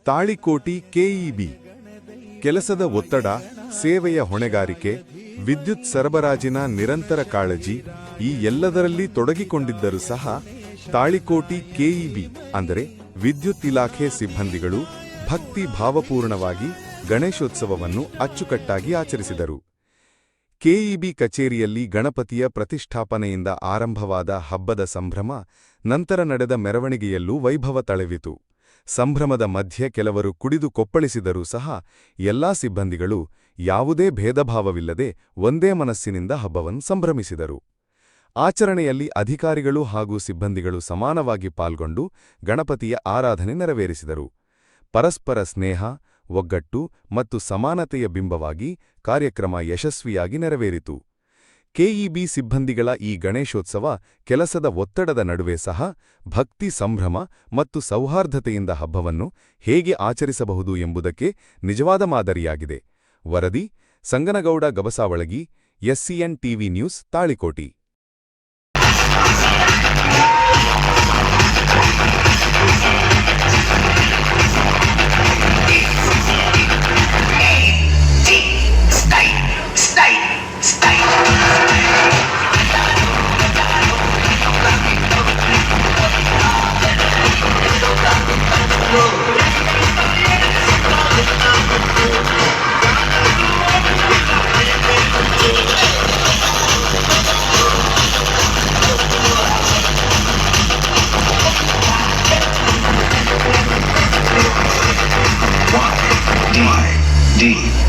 Talikoti KEB ಕೆಲಸದ ಒತ್ತಡ, ಸೇವೆಯ ಹೊಣೆಗಾರಿಕೆ, ವಿದ್ಯುತ್ ಸರಬರಾಜಿನ ನಿರಂತರ ಕಾಳಜಿ ಈ ಎಲ್ಲದರಲ್ಲಿ ತೊಡಗಿಕೊಂಡಿದ್ದರೂ ಸಹ ತಾಳಿಕೋಟಿ ಕೆಇಬಿ ಅಂದರೆ ವಿದ್ಯುತ್ ಇಲಾಖೆ ಸಿಬ್ಬಂದಿಗಳು ಭಕ್ತಿ ಭಾವಪೂರ್ಣವಾಗಿ ಗಣೇಶೋತ್ಸವವನ್ನು ಅಚ್ಚುಕಟ್ಟಾಗಿ ಆಚರಿಸಿದರು. ಕೆಇಬಿ ಕಚೇರಿಯಲ್ಲಿ ಗಣಪತಿಯ ಪ್ರತಿಷ್ಠಾಪನೆಯಿಂದ ಆರಂಭವಾದ ಹಬ್ಬದ ಸಂಭ್ರಮ ನಂತರ ನಡೆದ ಮೆರವಣಿಗೆಯಲ್ಲೂ ವೈಭವ ತಳೆವಿತು. ಸಂಭ್ರಮದ ಮಧ್ಯೆ ಕೆಲವರು ಕುಡಿದು ಕೊಪ್ಪಳಿಸಿದರೂ ಸಹ ಎಲ್ಲಾ ಸಿಬ್ಬಂದಿಗಳು ಯಾವುದೇ ಭೇದಭಾವವಿಲ್ಲದೆ ಒಂದೇ ಮನಸ್ಸಿನಿಂದ ಹಬ್ಬವನ್ನು ಸಂಭ್ರಮಿಸಿದರು. ಆಚರಣೆಯಲ್ಲಿ ಅಧಿಕಾರಿಗಳು ಹಾಗೂ ಸಿಬ್ಬಂದಿಗಳು ಸಮಾನವಾಗಿ ಪಾಲ್ಗೊಂಡು ಗಣಪತಿಯ ಆರಾಧನೆ ನೆರವೇರಿಸಿದರು. ಪರಸ್ಪರ ಸ್ನೇಹ, ಒಗ್ಗಟ್ಟು ಮತ್ತು ಸಮಾನತೆಯ ಬಿಂಬವಾಗಿ ಕಾರ್ಯಕ್ರಮ ಯಶಸ್ವಿಯಾಗಿ ನೆರವೇರಿತು. ಕೆಇಬಿ ಸಿಬ್ಬಂದಿಗಳ ಈ ಗಣೇಶೋತ್ಸವ ಕೆಲಸದ ಒತ್ತಡದ ನಡುವೆ ಸಹ ಭಕ್ತಿ, ಸಂಭ್ರಮ ಮತ್ತು ಸೌಹಾರ್ದತೆಯಿಂದ ಹಬ್ಬವನ್ನು ಹೇಗೆ ಆಚರಿಸಬಹುದು ಎಂಬುದಕ್ಕೆ ನಿಜವಾದ ಮಾದರಿಯಾಗಿದೆ. ವರದಿ: Sanganagouda Gabasavalagi, SCN TV news, Talikoti. D